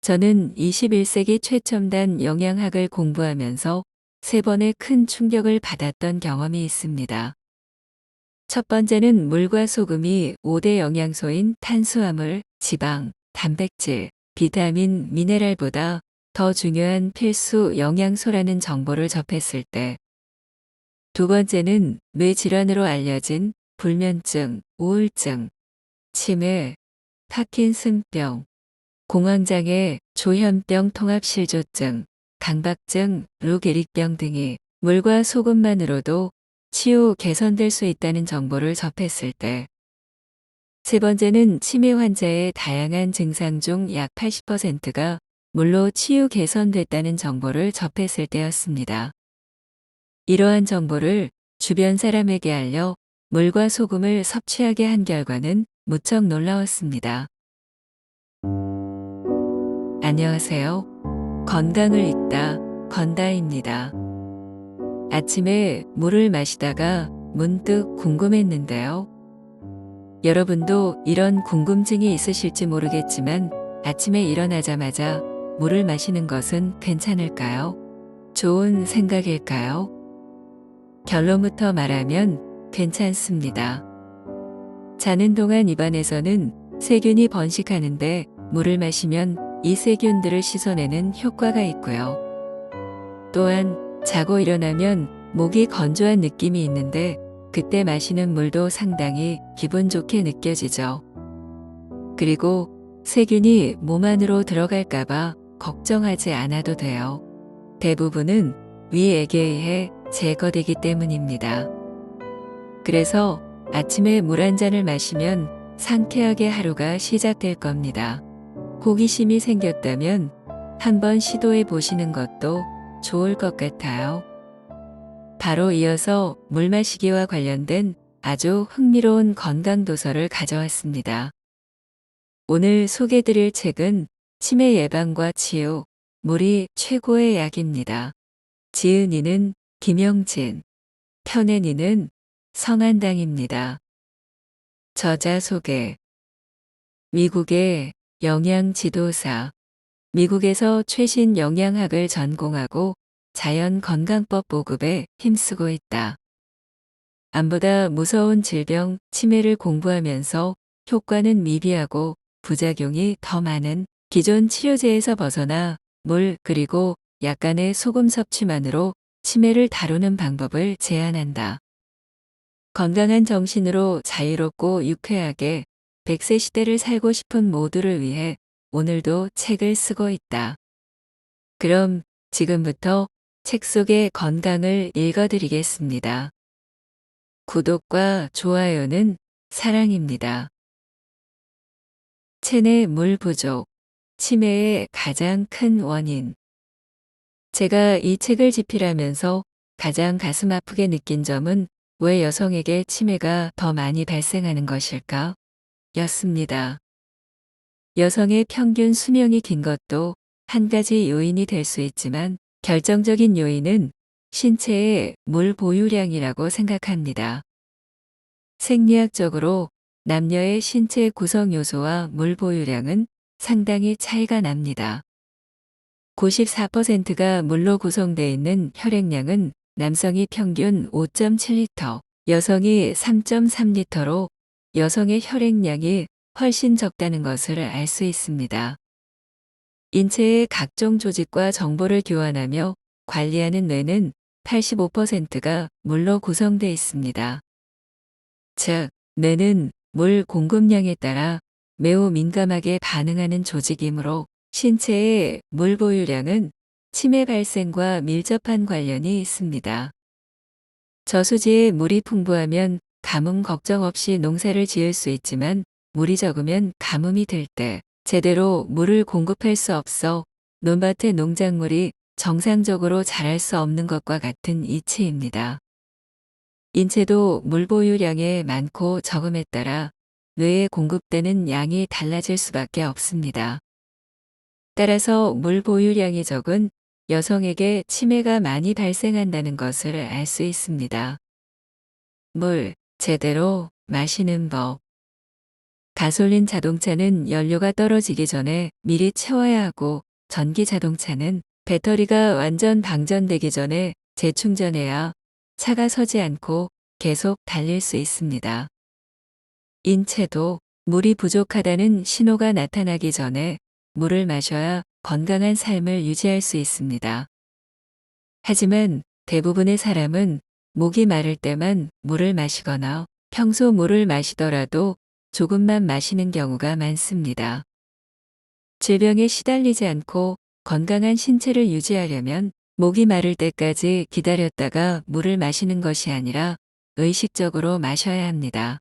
저는 21세기 최첨단 영양학을 공부하면서 세 번의 큰 충격을 받았던 경험이 있습니다. 첫 번째는 물과 소금이 5대 영양소인 탄수화물, 지방, 단백질, 비타민, 미네랄보다 더 중요한 필수 영양소라는 정보를 접했을 때, 두 번째는 뇌 질환으로 알려진 불면증, 우울증, 치매, 파킨슨병, 공황장애, 조현병 통합실조증, 강박증, 루게릭병 등이 물과 소금만으로도 치유 개선될 수 있다는 정보를 접했을 때, 세 번째는 치매 환자의 다양한 증상 중 약 80%가 물로 치유 개선됐다는 정보를 접했을 때였습니다. 이러한 정보를 주변 사람에게 알려 물과 소금을 섭취하게 한 결과는 무척 놀라웠습니다. 안녕하세요. 건강을 읽다 건다입니다. 아침에 물을 마시다가 문득 궁금했는데요. 여러분도 이런 궁금증이 있으실지 모르겠지만 아침에 일어나자마자 물을 마시는 것은 괜찮을까요? 좋은 생각일까요? 결론부터 말하면 괜찮습니다. 자는 동안 입안에서는 세균이 번식하는데 물을 마시면 이 세균들을 씻어내는 효과가 있고요. 또한 자고 일어나면 목이 건조한 느낌이 있는데 그때 마시는 물도 상당히 기분 좋게 느껴지죠. 그리고 세균이 몸 안으로 들어갈까봐 걱정하지 않아도 돼요. 대부분은 위액에 의해 제거되기 때문입니다. 그래서 아침에 물 한 잔을 마시면 상쾌하게 하루가 시작될 겁니다. 호기심이 생겼다면 한번 시도해 보시는 것도 좋을 것 같아요. 바로 이어서 물 마시기와 관련된 아주 흥미로운 건강 도서를 가져왔습니다. 오늘 소개드릴 책은 치매 예방과 치유, 물이 최고의 약입니다. 지은 이는 김영진, 펴낸 이는 성한당입니다. 저자 소개. 미국의 영양 지도사. 미국에서 최신 영양학을 전공하고 자연건강법 보급에 힘쓰고 있다. 암보다 무서운 질병, 치매를 공부하면서 효과는 미비하고 부작용이 더 많은 기존 치료제에서 벗어나 물 그리고 약간의 소금 섭취만으로 치매를 다루는 방법을 제안한다. 건강한 정신으로 자유롭고 유쾌하게 100세 시대를 살고 싶은 모두를 위해 오늘도 책을 쓰고 있다. 그럼 지금부터 책 속의 건강을 읽어드리겠습니다. 구독과 좋아요는 사랑입니다. 체내 물 부족, 치매의 가장 큰 원인. 제가 이 책을 집필하면서 가장 가슴 아프게 느낀 점은 왜 여성에게 치매가 더 많이 발생하는 것일까? 였습니다. 여성의 평균 수명이 긴 것도 한 가지 요인이 될 수 있지만 결정적인 요인은 신체의 물 보유량이라고 생각합니다. 생리학적으로 남녀의 신체 구성 요소와 물 보유량은 상당히 차이가 납니다. 94%가 물로 구성되어 있는 혈액량은 남성이 평균 5.7리터, 여성이 3.3리터로 여성의 혈액량이 훨씬 적다는 것을 알 수 있습니다. 인체의 각종 조직과 정보를 교환하며 관리하는 뇌는 85%가 물로 구성되어 있습니다. 즉, 뇌는 물 공급량에 따라 매우 민감하게 반응하는 조직이므로 신체의 물 보유량은 치매 발생과 밀접한 관련이 있습니다. 저수지에 물이 풍부하면 가뭄 걱정 없이 농사를 지을 수 있지만 물이 적으면 가뭄이 들 때 제대로 물을 공급할 수 없어 논밭의 농작물이 정상적으로 자랄 수 없는 것과 같은 이치입니다. 인체도 물 보유량의 많고 적음에 따라 뇌에 공급되는 양이 달라질 수밖에 없습니다. 따라서 물 보유량이 적은 여성에게 치매가 많이 발생한다는 것을 알 수 있습니다. 물, 제대로 마시는 법. 가솔린 자동차는 연료가 떨어지기 전에 미리 채워야 하고 전기 자동차는 배터리가 완전 방전되기 전에 재충전해야 차가 서지 않고 계속 달릴 수 있습니다. 인체도 물이 부족하다는 신호가 나타나기 전에 물을 마셔야 건강한 삶을 유지할 수 있습니다. 하지만 대부분의 사람은 목이 마를 때만 물을 마시거나 평소 물을 마시더라도 조금만 마시는 경우가 많습니다. 질병에 시달리지 않고 건강한 신체를 유지하려면 목이 마를 때까지 기다렸다가 물을 마시는 것이 아니라 의식적으로 마셔야 합니다.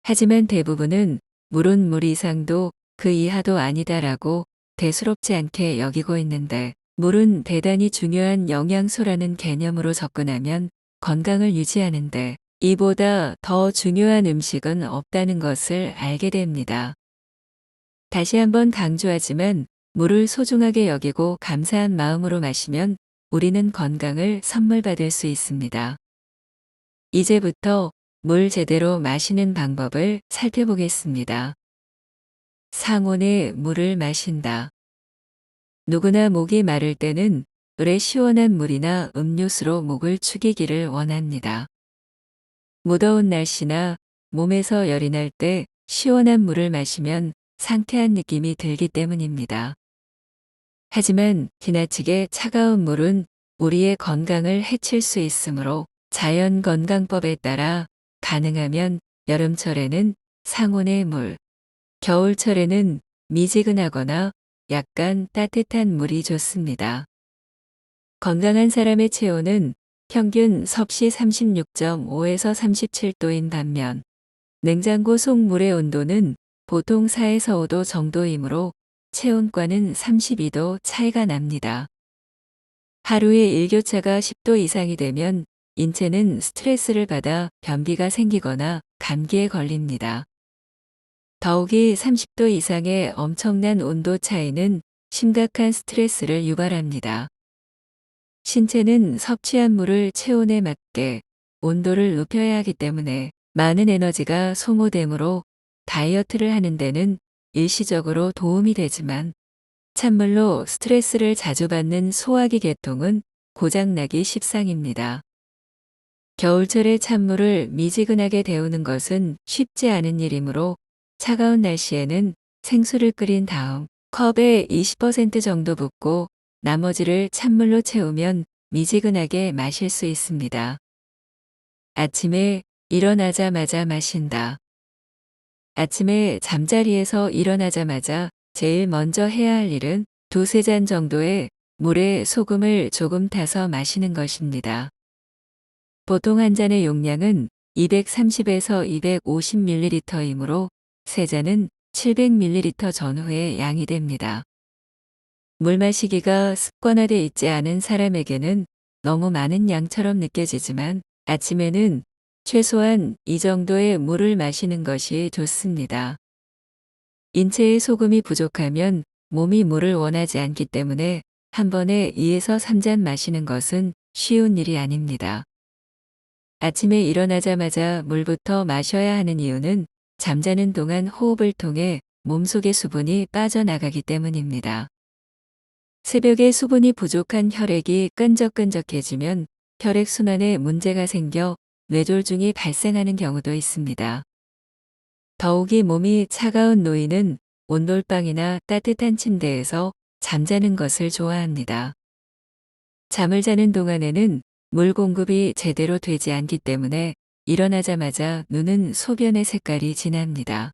하지만 대부분은 물은 물 이상도 그 이하도 아니다라고 대수롭지 않게 여기고 있는데, 물은 대단히 중요한 영양소라는 개념으로 접근하면 건강을 유지하는데 이보다 더 중요한 음식은 없다는 것을 알게 됩니다. 다시 한번 강조하지만 물을 소중하게 여기고 감사한 마음으로 마시면 우리는 건강을 선물 받을 수 있습니다. 이제부터 물 제대로 마시는 방법을 살펴보겠습니다. 상온에 물을 마신다. 누구나 목이 마를 때는 을에 시원한 물이나 음료수로 목을 축이기를 원합니다. 무더운 날씨나 몸에서 열이 날 때 시원한 물을 마시면 상쾌한 느낌이 들기 때문입니다. 하지만 지나치게 차가운 물은 우리의 건강을 해칠 수 있으므로 자연건강법에 따라 가능하면 여름철에는 상온의 물, 겨울철에는 미지근하거나 약간 따뜻한 물이 좋습니다. 건강한 사람의 체온은 평균 섭씨 36.5에서 37도인 반면 냉장고 속 물의 온도는 보통 4에서 5도 정도이므로 체온과는 32도 차이가 납니다. 하루에 일교차가 10도 이상이 되면 인체는 스트레스를 받아 변비가 생기거나 감기에 걸립니다. 더욱이 30도 이상의 엄청난 온도 차이는 심각한 스트레스를 유발합니다. 신체는 섭취한 물을 체온에 맞게 온도를 높여야 하기 때문에 많은 에너지가 소모되므로 다이어트를 하는 데는 일시적으로 도움이 되지만 찬물로 스트레스를 자주 받는 소화기 계통은 고장나기 십상입니다. 겨울철에 찬물을 미지근하게 데우는 것은 쉽지 않은 일이므로 차가운 날씨에는 생수를 끓인 다음 컵에 20% 정도 붓고 나머지를 찬물로 채우면 미지근하게 마실 수 있습니다. 아침에 일어나자마자 마신다. 아침에 잠자리에서 일어나자마자 제일 먼저 해야 할 일은 두세 잔 정도의 물에 소금을 조금 타서 마시는 것입니다. 보통 한 잔의 용량은 230에서 250ml이므로 세 잔은 700ml 전후의 양이 됩니다. 물 마시기가 습관화되어 있지 않은 사람에게는 너무 많은 양처럼 느껴지지만 아침에는 최소한 이 정도의 물을 마시는 것이 좋습니다. 인체의 소금이 부족하면 몸이 물을 원하지 않기 때문에 한 번에 2에서 3잔 마시는 것은 쉬운 일이 아닙니다. 아침에 일어나자마자 물부터 마셔야 하는 이유는 잠자는 동안 호흡을 통해 몸속의 수분이 빠져나가기 때문입니다. 새벽에 수분이 부족한 혈액이 끈적끈적해지면 혈액순환에 문제가 생겨 뇌졸중이 발생하는 경우도 있습니다. 더욱이 몸이 차가운 노인은 온돌방이나 따뜻한 침대에서 잠자는 것을 좋아합니다. 잠을 자는 동안에는 물 공급이 제대로 되지 않기 때문에 일어나자마자 눈은 소변의 색깔이 진합니다.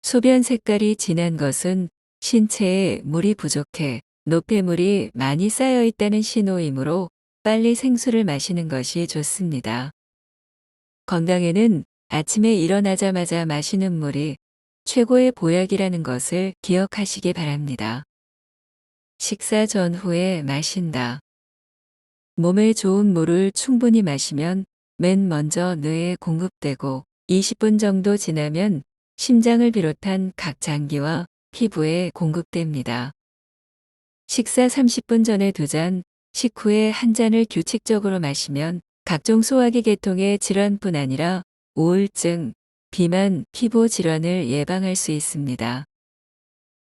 소변 색깔이 진한 것은 신체에 물이 부족해 노폐물이 많이 쌓여 있다는 신호이므로 빨리 생수를 마시는 것이 좋습니다. 건강에는 아침에 일어나자마자 마시는 물이 최고의 보약이라는 것을 기억하시기 바랍니다. 식사 전후에 마신다. 몸에 좋은 물을 충분히 마시면 맨 먼저 뇌에 공급되고 20분 정도 지나면 심장을 비롯한 각 장기와 피부에 공급됩니다. 식사 30분 전에 2잔, 식후에 1잔을 규칙적으로 마시면 각종 소화기 계통의 질환뿐 아니라 우울증, 비만, 피부 질환을 예방할 수 있습니다.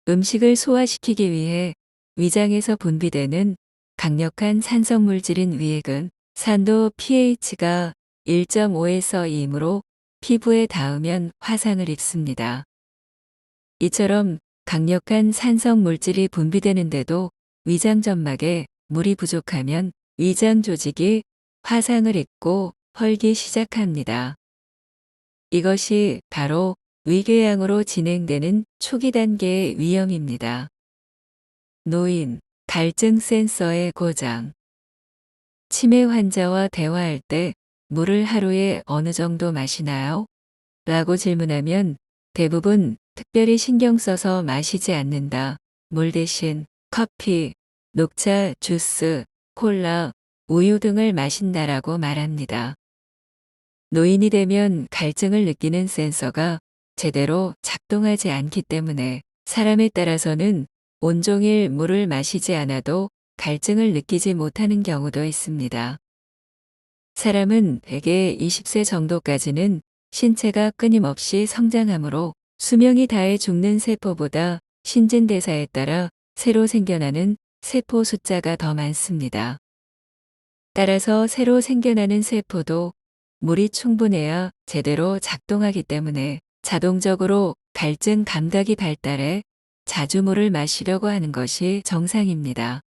음식을 소화시키기 위해 위장에서 분비되는 강력한 산성물질인 위액은 산도 pH가 1.5에서 2이므로 피부에 닿으면 화상을 입습니다. 이처럼 강력한 산성 물질이 분비되는데도 위장 점막에 물이 부족하면 위장 조직이 화상을 입고 헐기 시작합니다. 이것이 바로 위궤양으로 진행되는 초기 단계의 위험입니다. 노인, 갈증 센서의 고장. 치매 환자와 대화할 때 물을 하루에 어느 정도 마시나요? 라고 질문하면 대부분 특별히 신경 써서 마시지 않는다. 물 대신 커피, 녹차, 주스, 콜라, 우유 등을 마신다라고 말합니다. 노인이 되면 갈증을 느끼는 센서가 제대로 작동하지 않기 때문에 사람에 따라서는 온종일 물을 마시지 않아도 갈증을 느끼지 못하는 경우도 있습니다. 사람은 대개 20세 정도까지는 신체가 끊임없이 성장하므로 수명이 다해 죽는 세포보다 신진대사에 따라 새로 생겨나는 세포 숫자가 더 많습니다. 따라서 새로 생겨나는 세포도 물이 충분해야 제대로 작동하기 때문에 자동적으로 갈증 감각이 발달해 자주 물을 마시려고 하는 것이 정상입니다.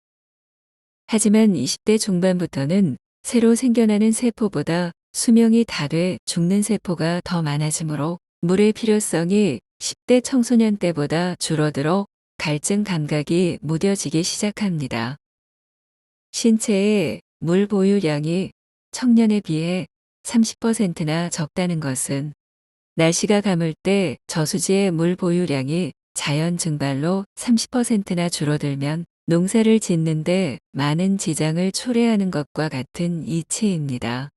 하지만 20대 중반부터는 새로 생겨나는 세포보다 수명이 다 돼 죽는 세포가 더 많아지므로 물의 필요성이 10대 청소년 때보다 줄어들어 갈증 감각이 무뎌지기 시작합니다. 신체의 물 보유량이 청년에 비해 30%나 적다는 것은 날씨가 가물 때 저수지의 물 보유량이 자연 증발로 30%나 줄어들면 농사를 짓는데 많은 지장을 초래하는 것과 같은 이치입니다.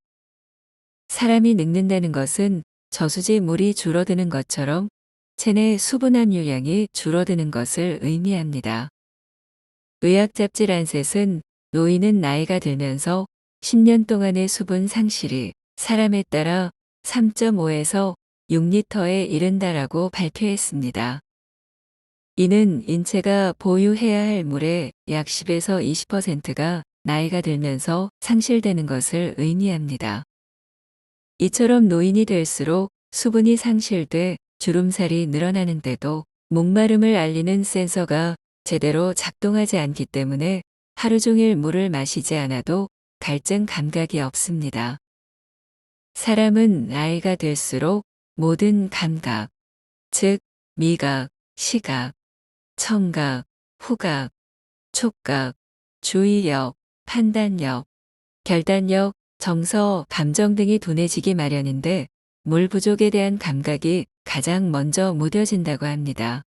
사람이 늙는다는 것은 저수지 물이 줄어드는 것처럼 체내 수분 함유량이 줄어드는 것을 의미합니다. 의학 잡지 란셋은 노인은 나이가 들면서 10년 동안의 수분 상실이 사람에 따라 3.5에서 6리터에 이른다라고 발표했습니다. 이는 인체가 보유해야 할 물의 약 10에서 20%가 나이가 들면서 상실되는 것을 의미합니다. 이처럼 노인이 될수록 수분이 상실돼 주름살이 늘어나는데도 목마름을 알리는 센서가 제대로 작동하지 않기 때문에 하루 종일 물을 마시지 않아도 갈증 감각이 없습니다. 사람은 나이가 들수록 모든 감각, 즉 미각, 시각, 청각, 후각, 촉각, 주의력, 판단력, 결단력, 정서, 감정 등이 둔해지기 마련인데 물 부족에 대한 감각이 가장 먼저 무뎌진다고 합니다.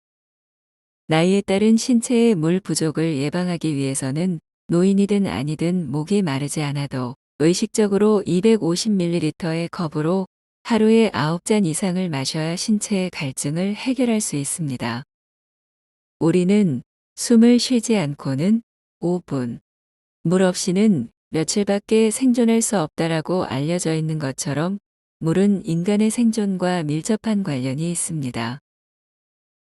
나이에 따른 신체의 물 부족을 예방하기 위해서는 노인이든 아니든 목이 마르지 않아도 의식적으로 250ml의 컵으로 하루에 9잔 이상을 마셔야 신체의 갈증을 해결할 수 있습니다. 우리는 숨을 쉬지 않고는 5분, 물 없이는 며칠밖에 생존할 수 없다라고 알려져 있는 것처럼 물은 인간의 생존과 밀접한 관련이 있습니다.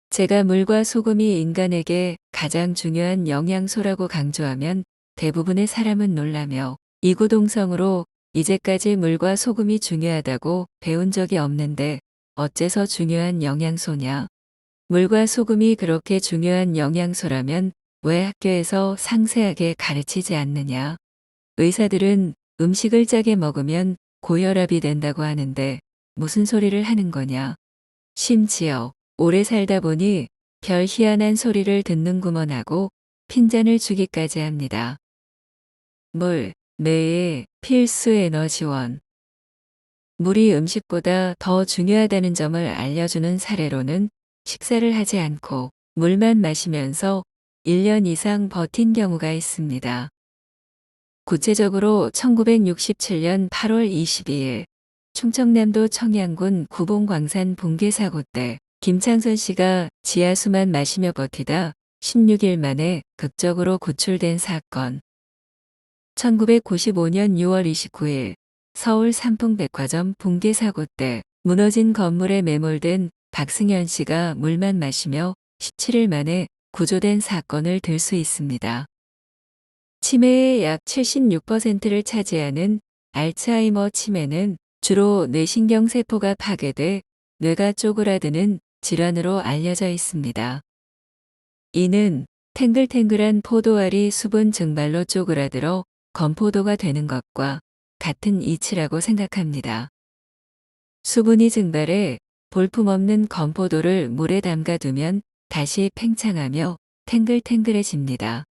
제가 물과 소금이 인간에게 가장 중요한 영양소라고 강조하면 대부분의 사람은 놀라며 이구동성으로 이제까지 물과 소금이 중요하다고 배운 적이 없는데 어째서 중요한 영양소냐? 물과 소금이 그렇게 중요한 영양소라면 왜 학교에서 상세하게 가르치지 않느냐? 의사들은 음식을 짜게 먹으면 고혈압이 된다고 하는데 무슨 소리를 하는 거냐? 심지어 오래 살다 보니 별 희한한 소리를 듣는구먼 하고 핀잔을 주기까지 합니다. 물, 뇌의 필수 에너지원. 물이 음식보다 더 중요하다는 점을 알려주는 사례로는 식사를 하지 않고 물만 마시면서 1년 이상 버틴 경우가 있습니다. 구체적으로 1967년 8월 22일 충청남도 청양군 구봉광산 붕괴 사고 때 김창선 씨가 지하수만 마시며 버티다 16일 만에 극적으로 구출된 사건. 1995년 6월 29일 서울 삼풍백화점 붕괴 사고 때 무너진 건물에 매몰된 박승현 씨가 물만 마시며 17일 만에 구조된 사건을 들 수 있습니다. 치매의 약 76%를 차지하는 알츠하이머 치매는 주로 뇌신경세포가 파괴돼 뇌가 쪼그라드는 질환으로 알려져 있습니다. 이는 탱글탱글한 포도알이 수분 증발로 쪼그라들어 건포도가 되는 것과 같은 이치라고 생각합니다. 수분이 증발해 볼품없는 건포도를 물에 담가두면 다시 팽창하며 탱글탱글해집니다.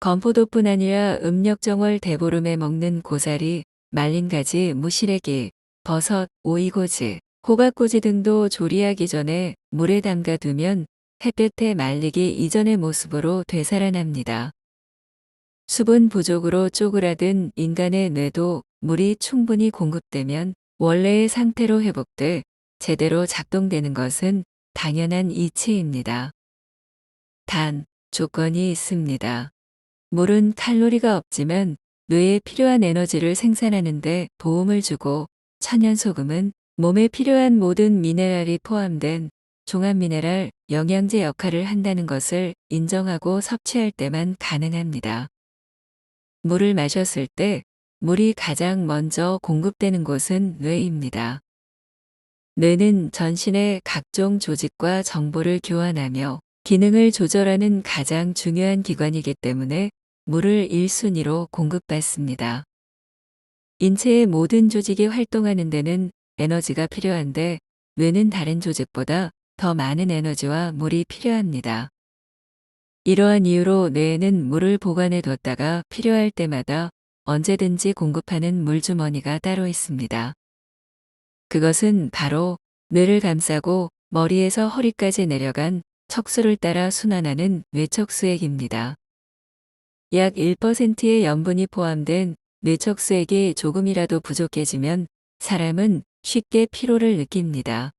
건포도뿐 아니라 음력정월 대보름에 먹는 고사리, 말린 가지, 무시래기, 버섯, 오이고지, 호박꼬지 등도 조리하기 전에 물에 담가두면 햇볕에 말리기 이전의 모습으로 되살아납니다. 수분 부족으로 쪼그라든 인간의 뇌도 물이 충분히 공급되면 원래의 상태로 회복돼 제대로 작동되는 것은 당연한 이치입니다. 단, 조건이 있습니다. 물은 칼로리가 없지만 뇌에 필요한 에너지를 생산하는 데 도움을 주고 천연소금은 몸에 필요한 모든 미네랄이 포함된 종합미네랄 영양제 역할을 한다는 것을 인정하고 섭취할 때만 가능합니다. 물을 마셨을 때 물이 가장 먼저 공급되는 곳은 뇌입니다. 뇌는 전신의 각종 조직과 정보를 교환하며 기능을 조절하는 가장 중요한 기관이기 때문에 물을 1순위로 공급받습니다. 인체의 모든 조직이 활동하는 데는 에너지가 필요한데 뇌는 다른 조직보다 더 많은 에너지와 물이 필요합니다. 이러한 이유로 뇌에는 물을 보관해 뒀다가 필요할 때마다 언제든지 공급하는 물주머니가 따로 있습니다. 그것은 바로 뇌를 감싸고 머리에서 허리까지 내려간 척수를 따라 순환하는 뇌척수액입니다. 약 1%의 염분이 포함된 뇌척수액이 조금이라도 부족해지면 사람은 쉽게 피로를 느낍니다.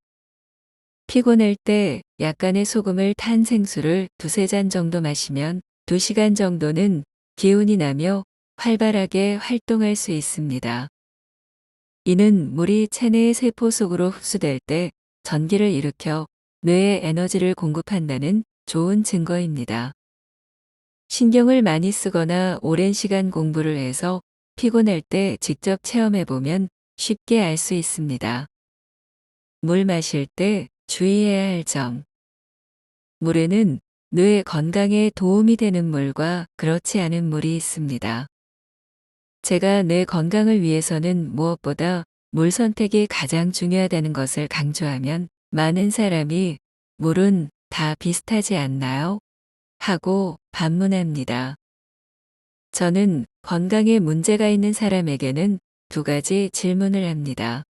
피곤할 때 약간의 소금을 탄 생수를 2~3잔 정도 마시면 2시간 정도는 기운이 나며 활발하게 활동할 수 있습니다. 이는 물이 체내의 세포 속으로 흡수될 때 전기를 일으켜 뇌에 에너지를 공급한다는 좋은 증거입니다. 신경을 많이 쓰거나 오랜 시간 공부를 해서 피곤할 때 직접 체험해보면 쉽게 알 수 있습니다. 물 마실 때 주의해야 할 점. 물에는 뇌 건강에 도움이 되는 물과 그렇지 않은 물이 있습니다. 제가 뇌 건강을 위해서는 무엇보다 물 선택이 가장 중요하다는 것을 강조하면 많은 사람이 물은 다 비슷하지 않나요? 하고 반문합니다. 저는 건강에 문제가 있는 사람에게는 2가지 질문을 합니다.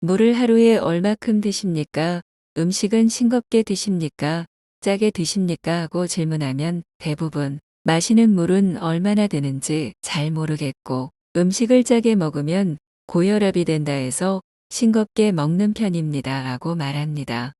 물을 하루에 얼마큼 드십니까? 음식은 싱겁게 드십니까? 짜게 드십니까? 하고 질문하면 대부분 마시는 물은 얼마나 되는지 잘 모르겠고 음식을 짜게 먹으면 고혈압이 된다 해서 싱겁게 먹는 편입니다. 라고 말합니다.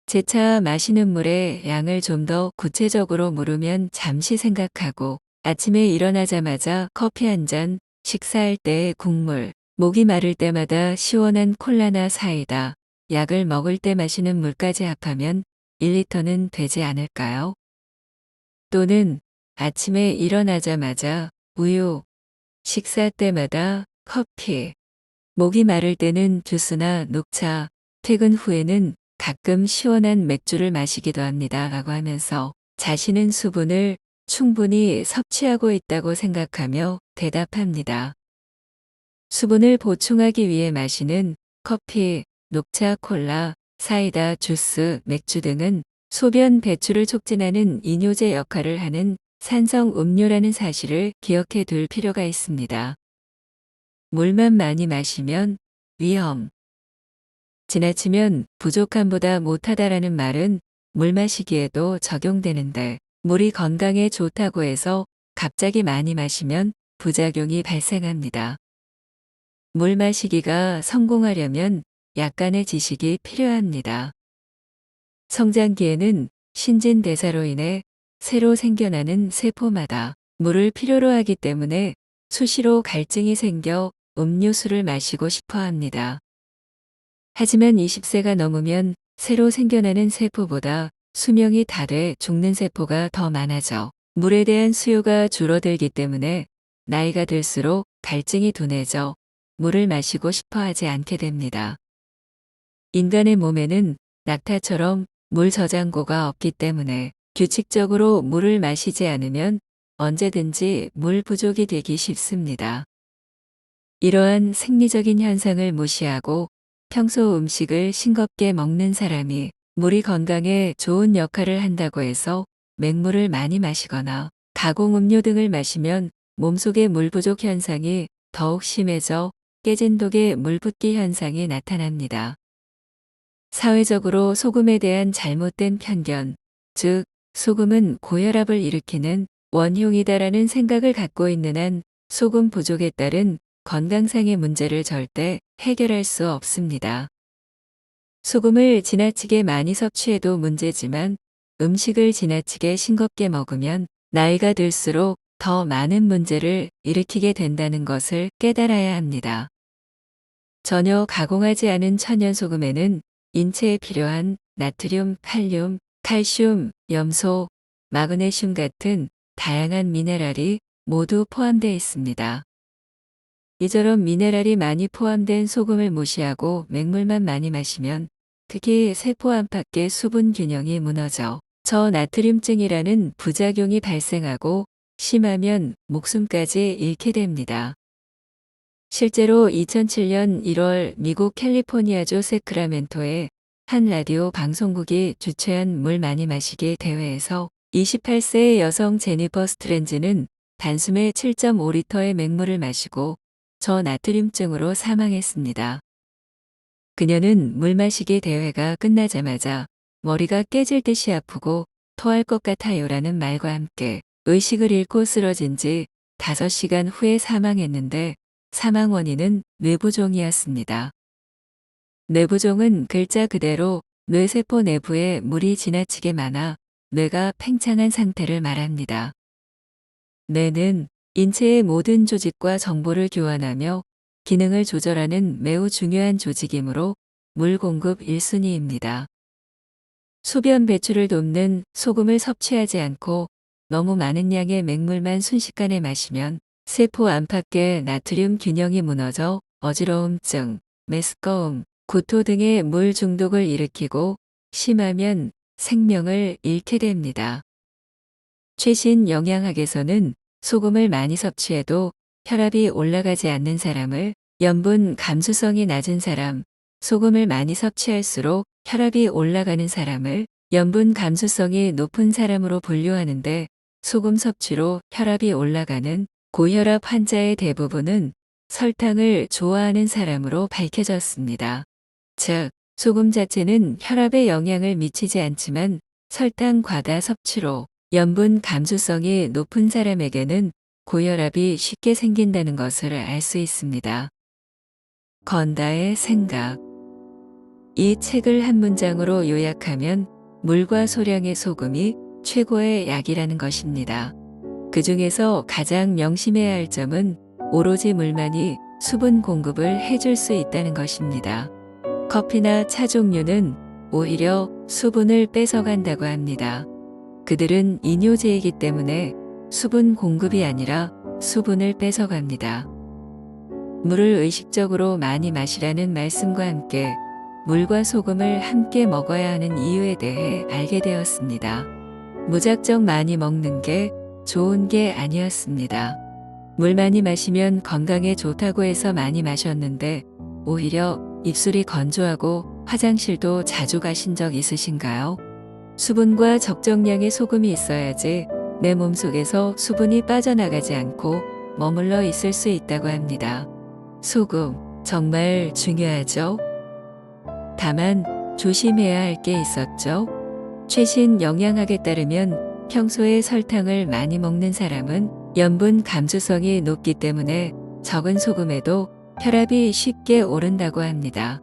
재차 마시는 물의 양을 좀 더 구체적으로 물으면 잠시 생각하고 아침에 일어나자마자 커피 한 잔, 식사할 때 국물, 목이 마를 때마다 시원한 콜라나 사이다, 약을 먹을 때 마시는 물까지 합하면 1리터는 되지 않을까요? 또는 아침에 일어나자마자 우유, 식사 때마다 커피, 목이 마를 때는 주스나 녹차, 퇴근 후에는 가끔 시원한 맥주를 마시기도 합니다. 라고 하면서 자신은 수분을 충분히 섭취하고 있다고 생각하며 대답합니다. 수분을 보충하기 위해 마시는 커피, 녹차, 콜라, 사이다, 주스, 맥주 등은 소변 배출을 촉진하는 이뇨제 역할을 하는 산성 음료라는 사실을 기억해 둘 필요가 있습니다. 물만 많이 마시면 위험. 지나치면 부족함보다 못하다라는 말은 물 마시기에도 적용되는데 물이 건강에 좋다고 해서 갑자기 많이 마시면 부작용이 발생합니다. 물 마시기가 성공하려면 약간의 지식이 필요합니다. 성장기에는 신진대사로 인해 새로 생겨나는 세포마다 물을 필요로 하기 때문에 수시로 갈증이 생겨 음료수를 마시고 싶어 합니다. 하지만 20세가 넘으면 새로 생겨나는 세포보다 수명이 다 돼 죽는 세포가 더 많아져 물에 대한 수요가 줄어들기 때문에 나이가 들수록 갈증이 둔해져 물을 마시고 싶어 하지 않게 됩니다. 인간의 몸에는 낙타처럼 물 저장고가 없기 때문에 규칙적으로 물을 마시지 않으면 언제든지 물 부족이 되기 쉽습니다. 이러한 생리적인 현상을 무시하고 평소 음식을 싱겁게 먹는 사람이 물이 건강에 좋은 역할을 한다고 해서 맹물을 많이 마시거나 가공음료 등을 마시면 몸속의 물 부족 현상이 더욱 심해져 깨진 독의 물붓기 현상이 나타납니다. 사회적으로 소금에 대한 잘못된 편견, 즉 소금은 고혈압을 일으키는 원흉이다라는 생각을 갖고 있는 한 소금 부족에 따른 건강상의 문제를 절대 해결할 수 없습니다. 소금을 지나치게 많이 섭취해도 문제지만 음식을 지나치게 싱겁게 먹으면 나이가 들수록 더 많은 문제를 일으키게 된다는 것을 깨달아야 합니다. 전혀 가공하지 않은 천연소금에는 인체에 필요한 나트륨, 칼륨, 칼슘, 염소, 마그네슘 같은 다양한 미네랄이 모두 포함되어 있습니다. 이처럼 미네랄이 많이 포함된 소금을 무시하고 맹물만 많이 마시면 특히 세포 안팎의 수분 균형이 무너져 저나트륨증이라는 부작용이 발생하고 심하면 목숨까지 잃게 됩니다. 실제로 2007년 1월 미국 캘리포니아주 세크라멘토의 한 라디오 방송국이 주최한 물 많이 마시기 대회에서 28세의 여성 제니퍼 스트렌즈는 단숨에 7.5리터의 맹물을 마시고 저나트륨증으로 사망했습니다. 그녀는 물 마시기 대회가 끝나자마자 머리가 깨질 듯이 아프고 토할 것 같아요라는 말과 함께 의식을 잃고 쓰러진 지 5시간 후에 사망했는데 사망 원인은 뇌부종이었습니다. 뇌부종은 글자 그대로 뇌세포 내부에 물이 지나치게 많아 뇌가 팽창한 상태를 말합니다. 뇌는 인체의 모든 조직과 정보를 교환하며 기능을 조절하는 매우 중요한 조직이므로 물 공급 1순위입니다. 소변 배출을 돕는 소금을 섭취하지 않고 너무 많은 양의 맹물만 순식간에 마시면 세포 안팎의 나트륨 균형이 무너져 어지러움증, 메스꺼움, 구토 등의 물 중독을 일으키고 심하면 생명을 잃게 됩니다. 최신 영양학에서는 소금을 많이 섭취해도 혈압이 올라가지 않는 사람을 염분 감수성이 낮은 사람, 소금을 많이 섭취할수록 혈압이 올라가는 사람을 염분 감수성이 높은 사람으로 분류하는데 소금 섭취로 혈압이 올라가는 고혈압 환자의 대부분은 설탕을 좋아하는 사람으로 밝혀졌습니다. 즉, 소금 자체는 혈압에 영향을 미치지 않지만 설탕 과다 섭취로 염분 감수성이 높은 사람에게는 고혈압이 쉽게 생긴다는 것을 알 수 있습니다. 건다의 생각. 이 책을 한 문장으로 요약하면 물과 소량의 소금이 최고의 약이라는 것입니다. 그 중에서 가장 명심해야 할 점은 오로지 물만이 수분 공급을 해줄 수 있다는 것입니다. 커피나 차 종류는 오히려 수분을 뺏어간다고 합니다. 그들은 이뇨제이기 때문에 수분 공급이 아니라 수분을 뺏어갑니다. 물을 의식적으로 많이 마시라는 말씀과 함께 물과 소금을 함께 먹어야 하는 이유에 대해 알게 되었습니다. 무작정 많이 먹는 게 좋은 게 아니었습니다. 물 많이 마시면 건강에 좋다고 해서 많이 마셨는데 오히려 입술이 건조하고 화장실도 자주 가신 적 있으신가요? 수분과 적정량의 소금이 있어야지 내 몸속에서 수분이 빠져나가지 않고 머물러 있을 수 있다고 합니다. 소금, 정말 중요하죠? 다만 조심해야 할 게 있었죠. 최신 영양학에 따르면 평소에 설탕을 많이 먹는 사람은 염분 감수성이 높기 때문에 적은 소금에도 혈압이 쉽게 오른다고 합니다.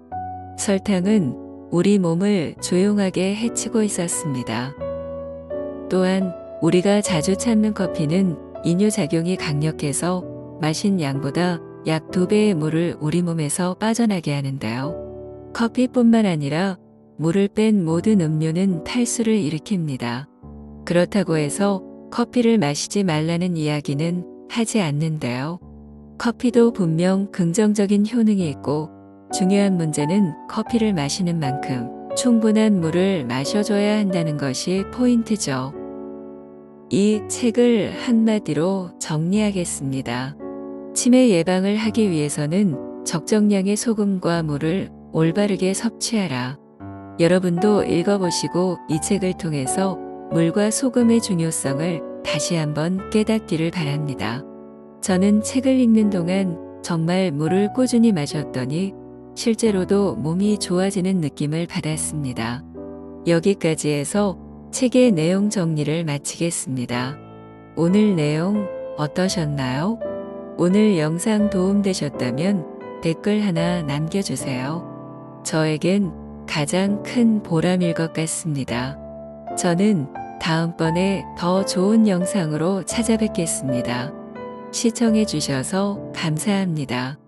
설탕은 우리 몸을 조용하게 해치고 있었습니다. 또한 우리가 자주 찾는 커피는 이뇨작용이 강력해서 마신 양보다 약 2배의 물을 우리 몸에서 빠져나게 하는데요. 커피뿐만 아니라 물을 뺀 모든 음료는 탈수를 일으킵니다. 그렇다고 해서 커피를 마시지 말라는 이야기는 하지 않는데요. 커피도 분명 긍정적인 효능이 있고 중요한 문제는 커피를 마시는 만큼 충분한 물을 마셔줘야 한다는 것이 포인트죠. 이 책을 한마디로 정리하겠습니다. 치매 예방을 하기 위해서는 적정량의 소금과 물을 올바르게 섭취하라. 여러분도 읽어보시고 이 책을 통해서 물과 소금의 중요성을 다시 한번 깨닫기를 바랍니다. 저는 책을 읽는 동안 정말 물을 꾸준히 마셨더니 실제로도 몸이 좋아지는 느낌을 받았습니다. 여기까지 해서 책의 내용 정리를 마치겠습니다. 오늘 내용 어떠셨나요? 오늘 영상 도움되셨다면 댓글 하나 남겨주세요. 저에겐 가장 큰 보람일 것 같습니다. 저는 다음번에 더 좋은 영상으로 찾아뵙겠습니다. 시청해 주셔서 감사합니다.